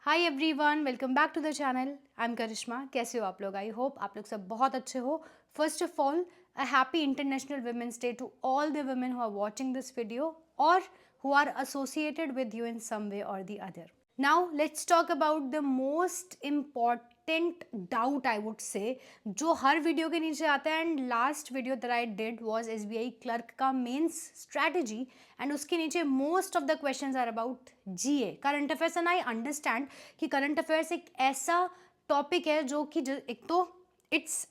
Hi everyone, welcome back to the channel. I am Karishma. कैसे हो आप लोग? आई होप आप लोग सब बहुत अच्छे हो। First of all, a happy international women's day to all the women who are watching this video और who are associated with you in some way or the other. Now let's talk about the most important doubt, I would say, जो हर video के नीचे आता है। And last video that I did was SBI clerk का mains strategy, and उसके नीचे most of the questions are about GA, current affairs. And I understand कि current affairs एक ऐसा टॉपिक है जो कि एक तो इट्स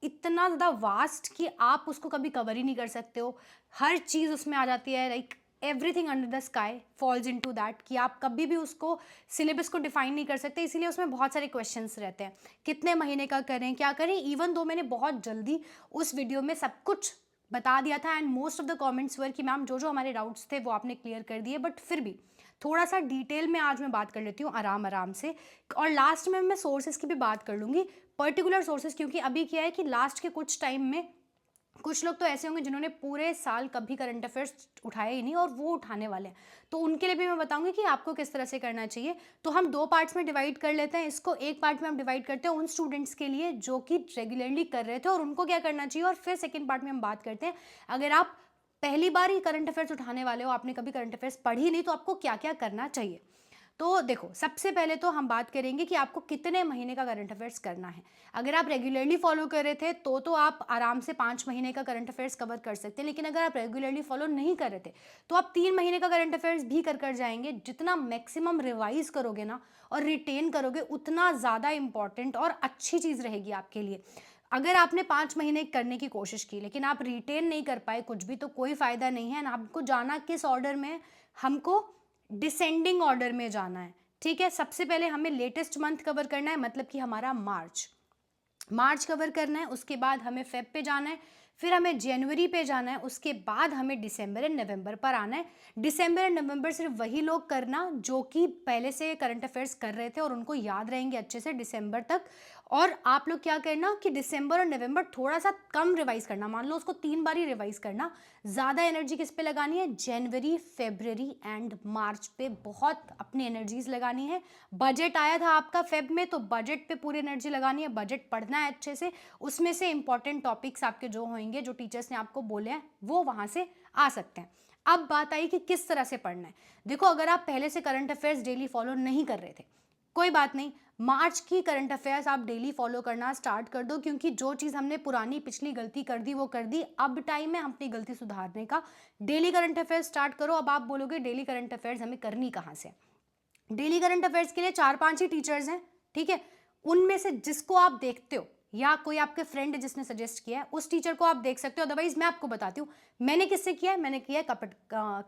इतना ज़्यादा वास्ट कि आप उसको कभी कवर ही नहीं कर सकते हो। हर चीज़ उसमें आ जाती है, like everything under the sky falls into that, कि आप कभी भी उसको सिलेबस को डिफाइन नहीं कर सकते। इसीलिए उसमें बहुत सारे क्वेश्चंस रहते हैं, कितने महीने का करें, क्या करें। इवन दो मैंने बहुत जल्दी उस वीडियो में सब कुछ बता दिया था, and most of the comments were कि मैम जो जो हमारे डाउट्स थे वो आपने क्लियर कर दिए, बट फिर भी थोड़ा सा डिटेल में आज मैं बात कर लेती हूँ आराम आराम से। और लास्ट में मैं सोर्सेज की भी बात कर लूँगी, पर्टिकुलर सोर्सेज, क्योंकि अभी क्या है कि लास्ट के कुछ टाइम में कुछ लोग तो ऐसे होंगे जिन्होंने पूरे साल कभी करंट अफेयर्स उठाए ही नहीं और वो उठाने वाले हैं, तो उनके लिए भी मैं बताऊंगी कि आपको किस तरह से करना चाहिए। तो हम दो पार्ट्स में डिवाइड कर लेते हैं इसको। एक पार्ट में हम डिवाइड करते हैं उन स्टूडेंट्स के लिए जो कि रेगुलरली कर रहे थे और उनको क्या करना चाहिए, और फिर सेकेंड पार्ट में हम बात करते हैं अगर आप पहली बार ही करंट अफेयर्स उठाने वाले हो, आपने कभी करंट अफेयर्स पढ़ी नहीं, तो आपको क्या क्या करना चाहिए। तो देखो, सबसे पहले तो हम बात करेंगे कि आपको कितने महीने का करंट अफेयर्स करना है। अगर आप रेगुलरली फॉलो कर रहे थे तो आप आराम से 5 महीने का करंट अफेयर्स कवर कर सकते हैं, लेकिन अगर आप रेगुलरली फॉलो नहीं कर रहे थे तो आप 3 महीने का करंट अफेयर्स भी कर जाएंगे। जितना मैक्सिमम रिवाइज करोगे ना और रिटेन करोगे, उतना ज़्यादा इंपॉर्टेंट और अच्छी चीज़ रहेगी आपके लिए। अगर आपने 5 महीने करने की कोशिश की लेकिन आप रिटेन नहीं कर पाए कुछ भी, तो कोई फ़ायदा नहीं है। ना आपको जाना किस ऑर्डर में, हमको डिसेंडिंग ऑर्डर में जाना है। ठीक है, सबसे पहले हमें लेटेस्ट मंथ कवर करना है, मतलब कि हमारा मार्च कवर करना है। उसके बाद हमें फेब पे जाना है, फिर हमें जनवरी पे जाना है, उसके बाद हमें दिसंबर एंड नवंबर पर आना है। दिसंबर एंड नवंबर सिर्फ वही लोग करना जो कि पहले से करंट अफेयर्स कर रहे थे और उनको याद रहेंगे अच्छे से दिसंबर तक। और आप लोग क्या करना कि दिसंबर और नवंबर थोड़ा सा कम रिवाइज करना, मान लो उसको 3 बार ही रिवाइज करना। ज़्यादा एनर्जी किस पे लगानी है, जनवरी, फेब्रवरी एंड मार्च पे बहुत अपनी एनर्जीज लगानी है। बजट आया था आपका फेब में, तो बजट पे पूरी एनर्जी लगानी है, बजट पढ़ना है अच्छे से। उसमें से इंपॉर्टेंट टॉपिक्स आपके जो होंगे, जो टीचर्स ने आपको बोले हैं, वो वहाँ से आ सकते हैं। अब बात आई कि किस तरह से पढ़ना है। देखो, अगर आप पहले से करंट अफेयर्स डेली फॉलो नहीं कर रहे थे, कोई बात नहीं, मार्च की करंट अफेयर्स आप डेली फॉलो करना स्टार्ट कर दो, क्योंकि जो चीज़ हमने पुरानी पिछली गलती कर दी वो कर दी, अब टाइम है अपनी गलती सुधारने का। डेली करंट अफेयर्स स्टार्ट करो। अब आप बोलोगे डेली करंट अफेयर्स हमें करनी कहाँ से। डेली करंट अफेयर्स के लिए 4-5 ही टीचर्स हैं, ठीक है। उनमें से जिसको आप देखते हो या कोई आपके फ्रेंड है जिसने सजेस्ट किया है, उस टीचर को आप देख सकते हो। अदरवाइज मैं आपको बताती हूँ मैंने किससे किया है। मैंने किया है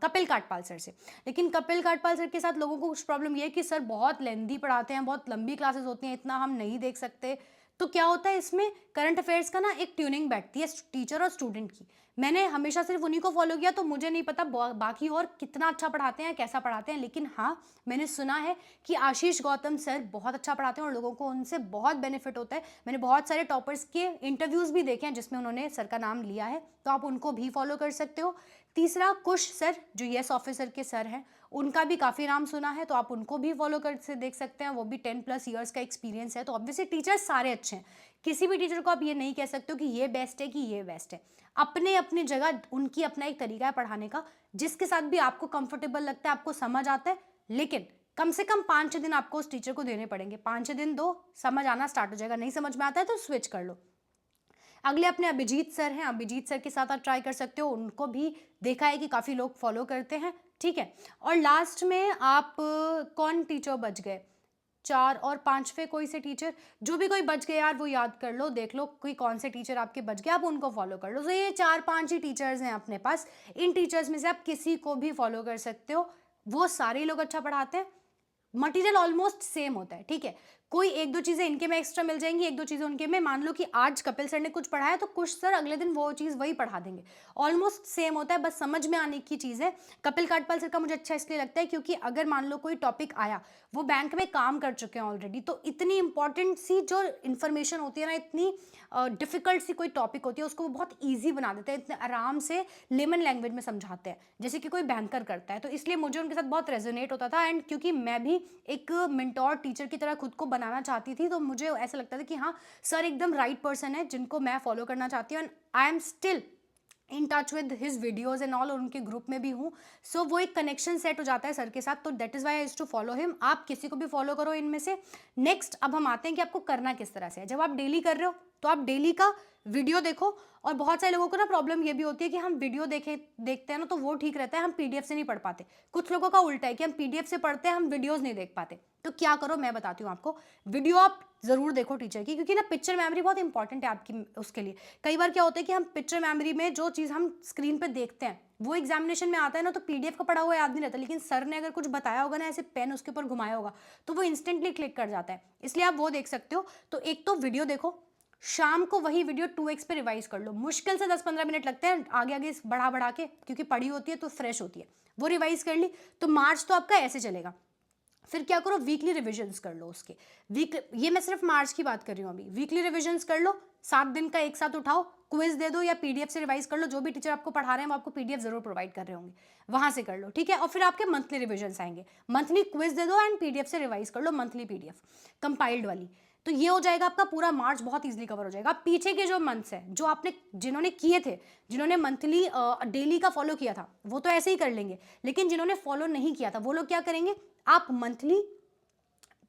कपिल काटपाल सर से। लेकिन कपिल काटपाल सर के साथ लोगों को कुछ प्रॉब्लम ये है कि सर बहुत लेंदी पढ़ाते हैं, बहुत लंबी क्लासेस होती हैं, इतना हम नहीं देख सकते। तो क्या होता है इसमें, करंट अफेयर्स का ना एक ट्यूनिंग बैठती है टीचर और स्टूडेंट की। मैंने हमेशा सिर्फ उन्हीं को फॉलो किया, तो मुझे नहीं पता बाकी और कितना अच्छा पढ़ाते हैं, कैसा पढ़ाते हैं। लेकिन हाँ, मैंने सुना है कि आशीष गौतम सर बहुत अच्छा पढ़ाते हैं और लोगों को उनसे बहुत बेनिफिट होता है। मैंने बहुत सारे टॉपर्स के इंटरव्यूज भी देखे हैं जिसमें उन्होंने सर का नाम लिया है, तो आप उनको भी फॉलो कर सकते हो। तीसरा, कुश सर जो येस ऑफिसर के सर हैं, उनका भी काफ़ी नाम सुना है, तो आप उनको भी फॉलो कर से देख सकते हैं। वो भी 10+ ईयर्स का एक्सपीरियंस है। तो ऑब्वियसली टीचर्स सारे अच्छे हैं, किसी भी टीचर को आप ये नहीं कह सकते हो कि ये बेस्ट है कि ये बेस्ट है। अपने अपनी जगह उनकी अपना एक तरीका है पढ़ाने का, जिसके साथ भी आपको कंफर्टेबल लगता है, आपको समझ आता है। लेकिन कम से कम 5-6 दिन आपको उस टीचर को देने पड़ेंगे। 5-6 दिन दो, समझ आना स्टार्ट हो जाएगा। नहीं समझ में आता है तो स्विच कर लो। अगले अपने अभिजीत सर हैं, अभिजीत सर के साथ आप ट्राई कर सकते हो, उनको भी देखा है कि काफ़ी लोग फॉलो करते हैं, ठीक है। और लास्ट में आप कौन टीचर बच गए, 4 और 5वें कोई से टीचर, जो भी कोई बच गए यार वो याद कर लो, देख लो कोई कौन से टीचर आपके बच गए, आप उनको फॉलो कर लो। तो ये 4-5 ही टीचर्स हैं अपने पास। इन टीचर्स में से आप किसी को भी फॉलो कर सकते हो, वो सारे लोग अच्छा पढ़ाते हैं, मटेरियल ऑलमोस्ट सेम होता है, ठीक है। कोई एक दो चीज़ें इनके में एक्स्ट्रा मिल जाएंगी, एक दो चीज़ें उनके में। मान लो कि आज कपिल सर ने कुछ पढ़ाया तो कुछ सर अगले दिन वो चीज़ वही पढ़ा देंगे। ऑलमोस्ट सेम होता है, बस समझ में आने की चीज़ है। कपिल काटपाल सर का मुझे अच्छा इसलिए लगता है क्योंकि अगर मान लो कोई टॉपिक आया, वो बैंक में काम कर चुके हैं ऑलरेडी, तो इतनी इंपॉर्टेंट सी जो इन्फॉर्मेशन होती है ना, इतनी डिफिकल्ट सी कोई टॉपिक होती है, उसको वो बहुत ईजी बना देते हैं, इतने आराम से लेमन लैंग्वेज में समझाते हैं, जैसे कि कोई बैंकर करता है। तो इसलिए मुझे उनके साथ बहुत रेजोनेट होता था। एंड क्योंकि मैं भी एक मेंटोर टीचर की तरह खुद को बनाना चाहती थी, तो मुझे ऐसा लगता था कि हाँ, सर एकदम राइट पर्सन है जिनको मैं फॉलो करना चाहती हूँ। And I am still in touch with his videos and all, और उनके ग्रुप में भी हूँ। सो वो एक कनेक्शन सेट हो जाता है सर के साथ, तो that is why I used to follow him. आप किसी को भी फॉलो करो इनमें से। नेक्स्ट अब हम आते हैं कि आपको करना किस तरह से है। जब आप डेली कर रहे हो तो आप डेली का वीडियो देखो। और बहुत सारे लोगों को ना प्रॉब्लम ये भी होती है कि हम वीडियो देखते हैं ना, तो वो ठीक रहता है, हम पीडीएफ से नहीं पढ़ पाते। कुछ लोगों का उल्टा है कि हम पीडीएफ से पढ़ते हैं, हम वीडियोज नहीं देख पाते। तो क्या करो, मैं बताती हूँ आपको। वीडियो आप जरूर देखो टीचर की, क्योंकि ना पिक्चर मेमोरी बहुत इंपॉर्टेंट है आपकी उसके लिए। कई बार क्या होता है कि हम पिक्चर मेमोरी में जो चीज़ हम स्क्रीन पे देखते हैं वो एग्जामिनेशन में आता है ना, तो पीडीएफ का पढ़ा हुआ याद नहीं रहता, लेकिन सर ने अगर कुछ बताया होगा ना, ऐसे पेन उसके ऊपर घुमाया होगा, तो वो इंस्टेंटली क्लिक कर जाता है। इसलिए आप वो देख सकते हो। तो एक तो वीडियो देखो, शाम को वही वीडियो 2x पे रिवाइज कर लो। मुश्किल से 10-15 मिनट लगते हैं आगे आगे बढ़ा बढ़ा के, क्योंकि पढ़ी होती है तो फ्रेश होती है। वो रिवाइज कर ली, तो मार्च तो आपका ऐसे चलेगा। फिर क्या करो, वीकली रिविजन्स कर लो उसके। ये मैं सिर्फ मार्च की बात कर रही हूँ अभी। वीकली रिविजन्स कर लो, 7 दिन का एक साथ उठाओ, क्विज दे दो या पीडीएफ से रिवाइज कर लो। जो भी टीचर आपको पढ़ा रहे हैं वो आपको पीडीएफ जरूर प्रोवाइड कर रहे होंगे, वहां से कर लो, ठीक है। और फिर आपके मंथली रिविजन्स आएंगे, मंथली क्विज दे दो एंड पीडीएफ से रिवाइज कर लो, मंथली पीडीएफ कंपाइल्ड वाली। तो ये हो जाएगा आपका पूरा मार्च, बहुत इजीली कवर हो जाएगा। पीछे के जो मंथ्स है, जो आपने जिन्होंने किए थे, जिन्होंने मंथली डेली का फॉलो किया था, वो तो ऐसे ही कर लेंगे। लेकिन जिन्होंने फॉलो नहीं किया था वो लोग क्या करेंगे, आप मंथली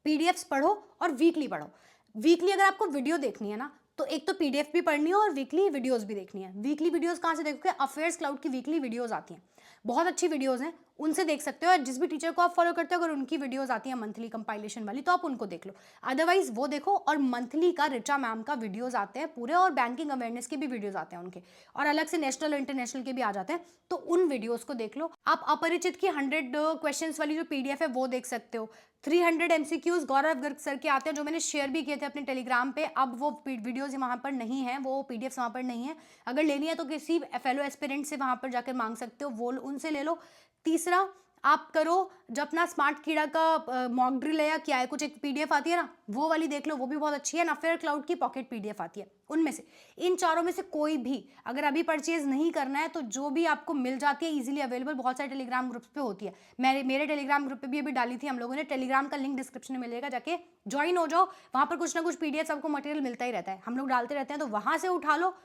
पीडीएफ्स पढ़ो और वीकली पढ़ो। वीकली अगर आपको वीडियो देखनी है ना, तो एक तो पीडीएफ भी पढ़नी है और वीकली वीडियोस भी देखनी है। वीकली वीडियोस कहाँ से देखोगे, अफेयर्स क्लाउड की वीकली वीडियोस आती हैं, बहुत अच्छी वीडियोस हैं, उनसे देख सकते हो। और जिस भी टीचर को आप फॉलो करते हो, अगर उनकी वीडियोस आती हैं मंथली कंपाइलेशन वाली, तो आप उनको देख लो। अदरवाइज वो देखो। और मंथली का रिचा मैम का वीडियोस आते हैं पूरे, और बैंकिंग अवेयरनेस के भी वीडियोस आते हैं उनके, और अलग से नेशनल और इंटरनेशनल के भी आ जाते हैं, तो उन वीडियोस को देख लो। आप अपरिचित की 100 क्वेश्चंस वाली जो पीडीएफ है वो देख सकते हो। 300 एमसीक्यूज गौरव गर्ग सर के आते हैं, जो मैंने शेयर भी किए थे अपने टेलीग्राम पे। अब वो वीडियोज वहाँ पर नहीं है, वो पीडीएफ वहाँ पर नहीं है। अगर लेनी है तो किसी फेलो एस्पिरेंट से वहाँ पर जाकर मांग सकते हो, वो उनसे ले लो। तीसरा, आप करो जो अपना स्मार्ट कीड़ा का मॉक ड्रिल है या क्या है, कुछ एक पीडीएफ आती है ना, वो वाली देख लो, वो भी बहुत अच्छी है। अफेयर क्लाउड की पॉकेट पीडीएफ आती है। उनमें से, इन चारों में से कोई भी अगर अभी परचेज नहीं करना है, तो जो भी आपको मिल जाती है इजीली अवेलेबल, बहुत सारे टेलीग्राम ग्रुप्स पे होती है। मेरे टेलीग्राम ग्रुप पे भी अभी डाली थी हम लोगों ने। टेलीग्राम का लिंक डिस्क्रिप्शन में मिलेगा, जाके ज्वाइन हो जाओ। वहां पर कुछ ना कुछ पीडीएफ आपको मटेरियल मिलता ही रहता है, हम लोग डालते रहते हैं, तो वहां से उठा लो,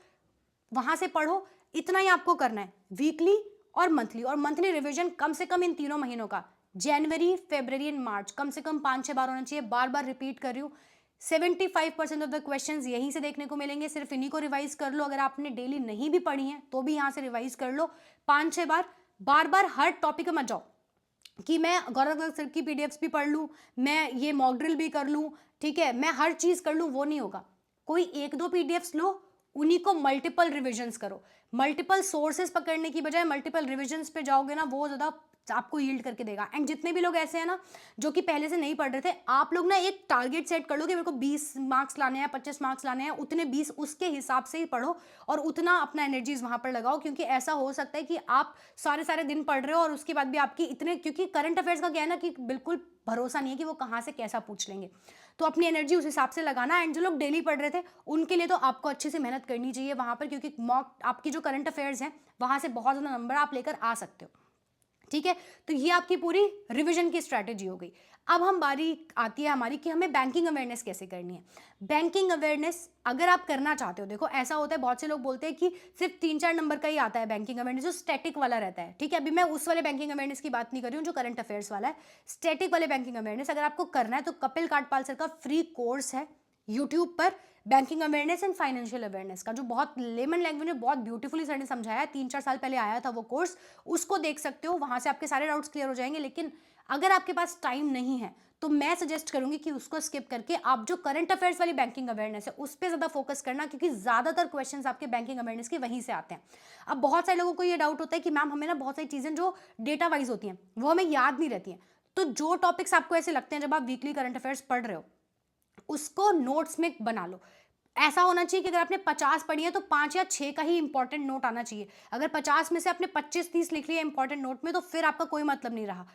वहां से पढ़ो। इतना ही आपको करना है, वीकली और मंथली। और मंथली रिवीजन कम से कम इन तीनों महीनों का, जनवरी, फरवरी एंड मार्च, कम से कम 5-6 बार होना चाहिए। बार बार रिपीट कर रही हूँ, 75% ऑफ द क्वेश्चंस यहीं से देखने को मिलेंगे। सिर्फ इन्हीं को रिवाइज कर लो। अगर आपने डेली नहीं भी पढ़ी है तो भी यहाँ से रिवाइज कर लो 5-6 बार। बार बार हर टॉपिक में मत जाओ कि मैं गौरव गर्ग सर की पीडीएफ्स भी पढ़ लूँ, मैं ये मॉक ड्रिल भी कर लूँ, ठीक है, मैं हर चीज़ कर लूँ, वो नहीं होगा। कोई 1-2 पीडीएफ्स लो, उन्हीं को मल्टीपल रिविजन्स करो। मल्टीपल सोर्सेज पकड़ने की बजाय मल्टीपल रिविजन्स पे जाओगे ना, वो ज़्यादा आपको यील्ड करके देगा। एंड जितने भी लोग ऐसे हैं ना जो कि पहले से नहीं पढ़ रहे थे, आप लोग ना एक टारगेट सेट कर लो कि मेरे को 20 मार्क्स लाने हैं, 25 मार्क्स लाने हैं, उतने 20 उसके हिसाब से ही पढ़ो और उतना अपना एनर्जीज वहां पर लगाओ। क्योंकि ऐसा हो सकता है कि आप सारे सारे दिन पढ़ रहे हो और उसके बाद भी आपकी इतने, क्योंकि करंट अफेयर्स का क्या है ना कि बिल्कुल भरोसा नहीं है कि वो कहाँ से कैसा पूछ लेंगे, तो अपनी एनर्जी उस हिसाब से लगाना। एंड जो लोग डेली पढ़ रहे थे उनके लिए तो आपको अच्छे से मेहनत करनी चाहिए वहां पर, क्योंकि मॉक आपकी जो करंट अफेयर्स हैं वहां से बहुत ज़्यादा नंबर आप लेकर आ सकते हो, ठीक है। तो ये आपकी पूरी रिवीजन की स्ट्रैटेजी हो गई। अब हम बारी आती है हमारी कि हमें बैंकिंग अवेयरनेस कैसे करनी है। बैंकिंग अवेयरनेस अगर आप करना चाहते हो, देखो ऐसा होता है, बहुत से लोग बोलते हैं कि सिर्फ 3-4 नंबर का ही आता है बैंकिंग अवेयरनेस, जो स्टैटिक वाला रहता है, ठीक है। अभी मैं उस वाले बैंकिंग अवेयरनेस की बात नहीं कर रही हूँ जो करंट अफेयर्स वाला है। स्टैटिक वाले बैंकिंग अवेयरनेस अगर आपको करना है तो कपिल काटपाल सर का फ्री कोर्स है यूट्यूब पर, banking awareness and financial awareness का, जो बहुत लेमन लैंग्वेज में बहुत ब्यूटीफुली सर ने समझाया है। 3-4 साल पहले आया था वो कोर्स, उसको देख सकते हो, वहां से आपके सारे डाउट्स क्लियर हो जाएंगे। लेकिन अगर आपके पास टाइम नहीं है तो मैं सजेस्ट करूंगी कि उसको स्किप करके आप जो करंट अफेयर्स वाली बैंकिंग अवेयरनेस है उस पर ज्यादा फोकस करना, क्योंकि ज्यादातर क्वेश्चंस आपके बैंकिंग अवेयरनेस के वहीं से आते हैं। अब बहुत सारे लोगों को ये डाउट होता है कि मैम हमें ना बहुत सारी चीजें जो डेटा वाइज होती हैं वो हमें याद नहीं रहती हैं। तो जो टॉपिक्स आपको ऐसे लगते हैं जब आप वीकली करंट अफेयर्स पढ़ रहे हो, उसको नोट्स में बना लो। ऐसा होना चाहिए कि अगर आपने 50 पढ़ी है तो 5 या 6 का ही इंपॉर्टेंट नोट आना चाहिए। अगर 50 में से आपने 25-30 लिख लिया इंपॉर्टेंट नोट में, तो फिर आपका कोई मतलब नहीं रहा।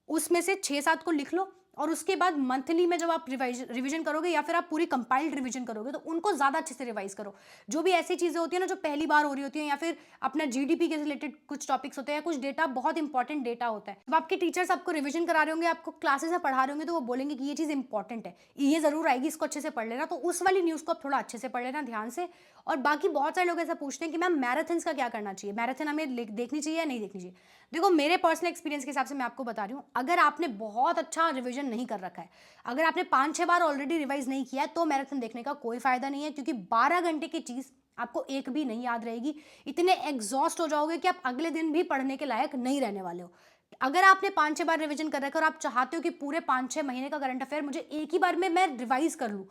उसमें से 6-7 को लिख लो और उसके बाद मंथली में जब आप रिवीजन करोगे या फिर आप पूरी कंपाइल्ड रिवीजन करोगे, तो उनको ज़्यादा अच्छे से रिवाइज करो। जो भी ऐसी चीज़ें होती है ना जो पहली बार हो रही होती हैं, या फिर अपना जीडीपी के रिलेटेड कुछ टॉपिक्स होते हैं या कुछ डेटा बहुत इंपॉर्टेंट डेटा होता है, जब आपके टीचर्स आपको रिवीजन करा रहे होंगे, आपको क्लासेस में पढ़ा रहे होंगे, तो वो बोलेंगे कि ये चीज़ इंपॉर्टेंट है, ये ज़रूर आएगी, इसको अच्छे से पढ़ लेना। तो उस वाली न्यूज़ को आप थोड़ा अच्छे से पढ़ लेना ध्यान से। और बाकी बहुत सारे लोग ऐसा पूछते हैं कि मैम मैराथन्स का क्या करना चाहिए, मैराथन हमें देखनी चाहिए या नहीं देखनी चाहिए। देखो, मेरे पर्सनल एक्सपीरियंस के हिसाब से मैं आपको बता रही हूँ, अगर आपने बहुत अच्छा रिवीजन नहीं कर रखा है, अगर आपने 5-6 बार ऑलरेडी रिवाइज नहीं किया है, तो मैराथन देखने का कोई फायदा नहीं है, क्योंकि 12 घंटे की चीज़ आपको एक भी नहीं याद रहेगी। इतने एग्जॉस्ट हो जाओगे कि आप अगले दिन भी पढ़ने के लायक नहीं रहने वाले हो। अगर आपने 5-6 बार रिवीजन कर रखा है और आप चाहते हो कि पूरे 5-6 महीने का करंट अफेयर मुझे एक ही बार में मैं रिवाइज कर लूँ,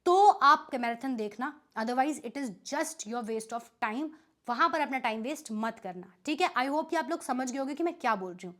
तो आप मैराथन देखना, otherwise it is just your waste of time. वहां पर अपना टाइम वेस्ट मत करना, ठीक है। आई होप कि आप लोग समझ गए होंगे कि मैं क्या बोल रही हूँ।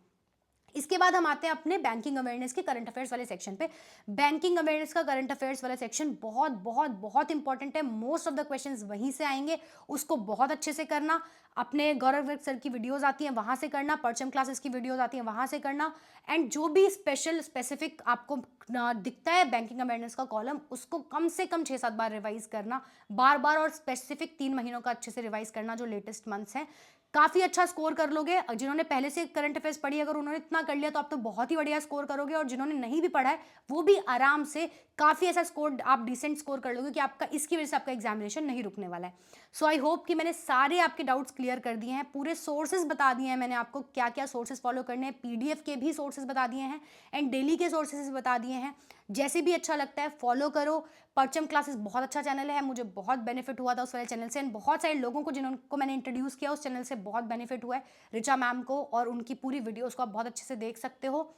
इसके बाद हम आते हैं अपने बैंकिंग अवेयरनेस के करंट अफेयर्स वाले सेक्शन पे। बैंकिंग अवेयरनेस का करंट अफेयर्स वाला सेक्शन बहुत बहुत बहुत इंपॉर्टेंट है। मोस्ट ऑफ द क्वेश्चंस वहीं से आएंगे, उसको बहुत अच्छे से करना। अपने गौरव गर्ग सर की वीडियोस आती हैं, वहां से करना। परचम क्लासेस की वीडियोस आती हैं, वहां से करना। एंड जो भी स्पेसिफिक आपको दिखता है बैंकिंग अवेयरनेस का कॉलम, उसको कम से कम 6-7 बार रिवाइज करना, बार बार। और स्पेसिफिक 3 महीनों का अच्छे से रिवाइज करना, जो लेटेस्ट मंथ्स हैं। काफ़ी अच्छा स्कोर कर लोगे। जिन्होंने पहले से करंट अफेयर्स पढ़ी, अगर उन्होंने इतना कर लिया तो आप तो बहुत ही बढ़िया स्कोर करोगे। और जिन्होंने नहीं भी पढ़ा है, वो भी आराम से काफ़ी ऐसा स्कोर, आप डिसेंट स्कोर कर लोगे कि आपका इसकी वजह से आपका एग्जामिनेशन नहीं रुकने वाला है। सो आई होप कि मैंने सारे आपके डाउट्स क्लियर कर दिए हैं, पूरे सोर्सेज बता दिए हैं मैंने आपको, क्या क्या सोर्सेज फॉलो करने हैं। पीडीएफ के भी सोर्सेज बता दिए हैं एंड डेली के सोर्सेज बता दिए हैं। जैसे भी अच्छा लगता है फॉलो करो। परचम क्लासेस बहुत अच्छा चैनल है, मुझे बहुत बेनिफिट हुआ था उस वाले चैनल से। एंड बहुत सारे लोगों को जिनको मैंने इंट्रोड्यूस किया उस चैनल से बहुत बेनिफिट हुआ है। रिचा मैम को और उनकी पूरी वीडियोस को आप बहुत अच्छे से देख सकते हो।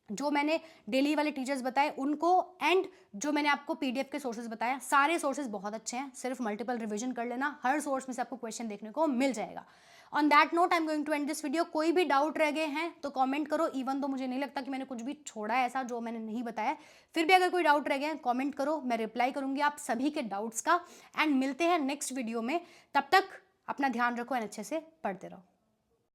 जो मैंने डेली वाले टीचर्स बताए उनको, एंड जो मैंने आपको पीडीएफ के सोर्सेज बताया, सारे सोर्सेज बहुत अच्छे हैं। सिर्फ मल्टीपल रिवीजन कर लेना, हर सोर्स में से आपको क्वेश्चन देखने को मिल जाएगा। On that note I am going to end this video. कोई भी डाउट रह गए हैं तो कमेंट करो। इवन तो मुझे नहीं लगता कि मैंने कुछ भी छोड़ा है ऐसा जो मैंने नहीं बताया, फिर भी अगर कोई डाउट रह गए हैं कमेंट करो, मैं रिप्लाई करूंगी आप सभी के डाउट्स का। एंड मिलते हैं नेक्स्ट वीडियो में। तब तक अपना ध्यान रखो एंड अच्छे से पढ़ते रहो।